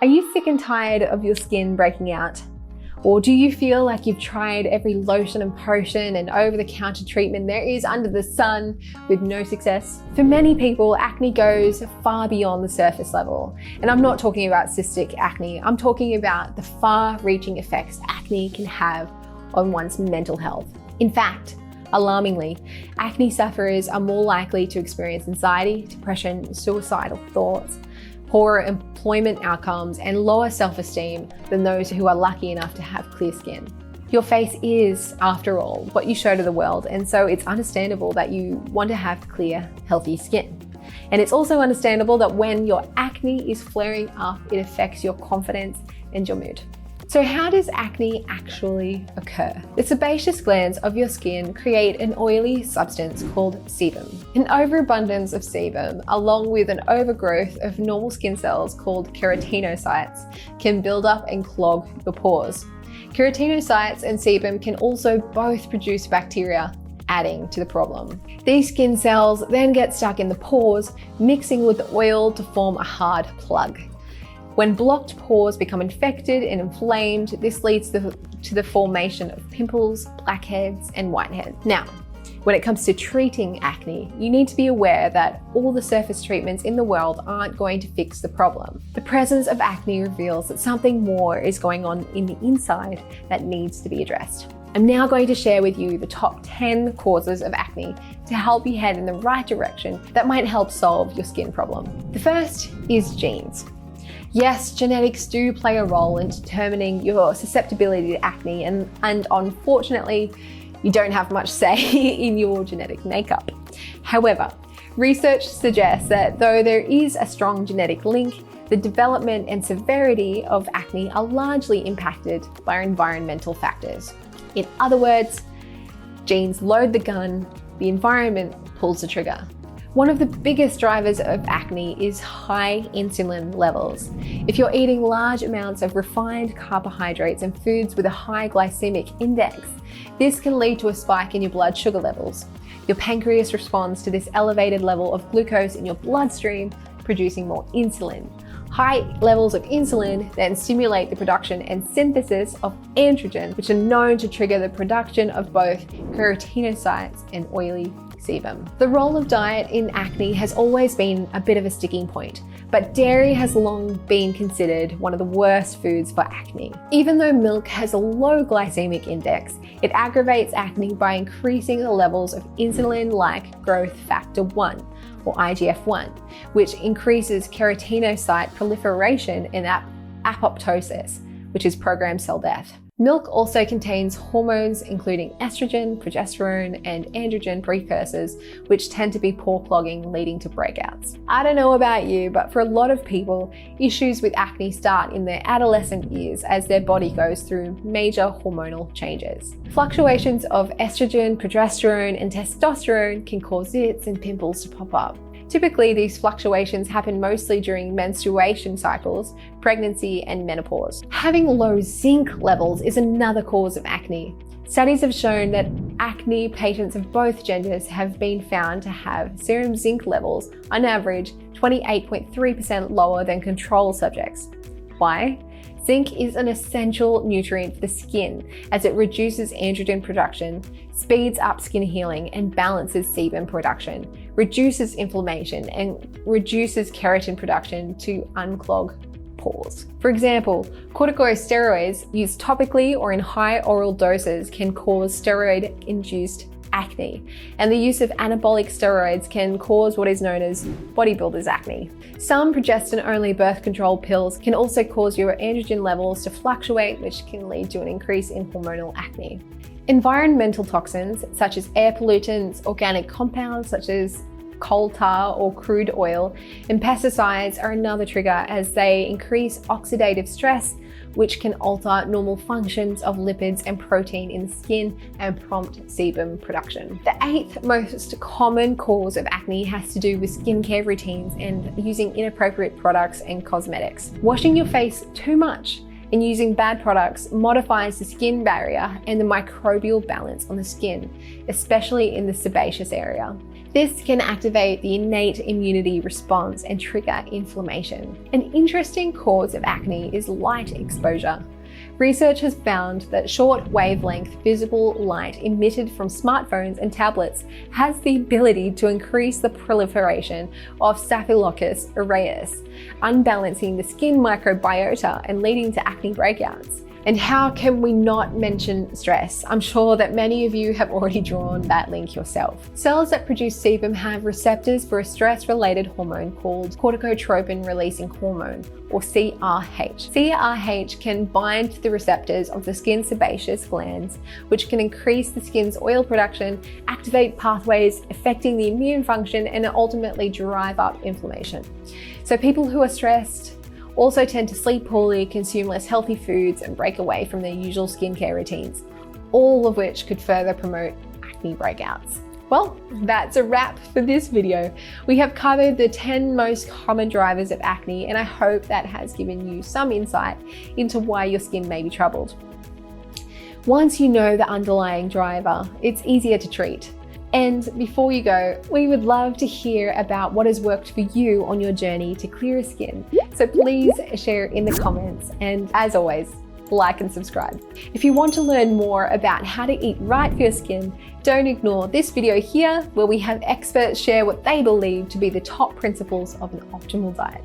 Are you sick and tired of your skin breaking out? Or do you feel like you've tried every lotion and potion and over-the-counter treatment there is under the sun with no success? For many people, acne goes far beyond the surface level. And I'm not talking about cystic acne, I'm talking about the far-reaching effects acne can have on one's mental health. In fact, alarmingly, acne sufferers are more likely to experience anxiety, depression, suicidal thoughts, poorer employment outcomes, and lower self-esteem than those who are lucky enough to have clear skin. Your face is, after all, what you show to the world, and so it's understandable that you want to have clear, healthy skin. And it's also understandable that when your acne is flaring up, it affects your confidence and your mood. So how does acne actually occur? The sebaceous glands of your skin create an oily substance called sebum. An overabundance of sebum, along with an overgrowth of normal skin cells called keratinocytes, can build up and clog your pores. Keratinocytes and sebum can also both produce bacteria, adding to the problem. These skin cells then get stuck in the pores, mixing with the oil to form a hard plug. When blocked pores become infected and inflamed, this leads to the formation of pimples, blackheads, and whiteheads. Now, when it comes to treating acne, you need to be aware that all the surface treatments in the world aren't going to fix the problem. The presence of acne reveals that something more is going on in the inside that needs to be addressed. I'm now going to share with you the top 10 causes of acne to help you head in the right direction that might help solve your skin problem. The first is genes. Yes, genetics do play a role in determining your susceptibility to acne, and unfortunately, you don't have much say in your genetic makeup. However, research suggests that though there is a strong genetic link, the development and severity of acne are largely impacted by environmental factors. In other words, genes load the gun, the environment pulls the trigger. One of the biggest drivers of acne is high insulin levels. If you're eating large amounts of refined carbohydrates and foods with a high glycemic index, this can lead to a spike in your blood sugar levels. Your pancreas responds to this elevated level of glucose in your bloodstream, producing more insulin. High levels of insulin then stimulate the production and synthesis of androgens, which are known to trigger the production of both keratinocytes and oily sebum. The role of diet in acne has always been a bit of a sticking point, but dairy has long been considered one of the worst foods for acne. Even though milk has a low glycemic index, it aggravates acne by increasing the levels of insulin-like growth factor 1, or IGF-1, which increases keratinocyte proliferation and apoptosis, which is programmed cell death. Milk also contains hormones including estrogen, progesterone, and androgen precursors, which tend to be pore clogging, leading to breakouts. I don't know about you, but for a lot of people, issues with acne start in their adolescent years as their body goes through major hormonal changes. Fluctuations of estrogen, progesterone, and testosterone can cause zits and pimples to pop up. Typically, these fluctuations happen mostly during menstruation cycles, pregnancy, and menopause. Having low zinc levels is another cause of acne. Studies have shown that acne patients of both genders have been found to have serum zinc levels, on average, 28.3% lower than control subjects. Why? Zinc is an essential nutrient for the skin as it reduces androgen production, speeds up skin healing, and balances sebum production, reduces inflammation, and reduces keratin production to unclog pores. For example, corticosteroids used topically or in high oral doses can cause steroid-induced acne, and the use of anabolic steroids can cause what is known as bodybuilder's acne. Some progestin-only birth control pills can also cause your androgen levels to fluctuate, which can lead to an increase in hormonal acne. Environmental toxins, such as air pollutants, organic compounds such as coal tar or crude oil, and pesticides are another trigger as they increase oxidative stress, which can alter normal functions of lipids and protein in the skin and prompt sebum production. The 8th most common cause of acne has to do with skincare routines and using inappropriate products and cosmetics. Washing your face too much and using bad products modifies the skin barrier and the microbial balance on the skin, especially in the sebaceous area. This can activate the innate immunity response and trigger inflammation. An interesting cause of acne is light exposure. Research has found that short wavelength visible light emitted from smartphones and tablets has the ability to increase the proliferation of Staphylococcus aureus, unbalancing the skin microbiota and leading to acne breakouts. And how can we not mention stress? I'm sure that many of you have already drawn that link yourself. Cells that produce sebum have receptors for a stress-related hormone called corticotropin-releasing hormone, or CRH. CRH can bind to the receptors of the skin's sebaceous glands, which can increase the skin's oil production, activate pathways affecting the immune function, and ultimately drive up inflammation. So people who are stressed also tend to sleep poorly, consume less healthy foods, and break away from their usual skincare routines, all of which could further promote acne breakouts. Well, that's a wrap for this video. We have covered the 10 most common drivers of acne, and I hope that has given you some insight into why your skin may be troubled. Once you know the underlying driver, it's easier to treat. And before you go, we would love to hear about what has worked for you on your journey to clearer skin. So please share in the comments, and as always, like and subscribe. If you want to learn more about how to eat right for your skin, don't ignore this video here where we have experts share what they believe to be the top principles of an optimal diet.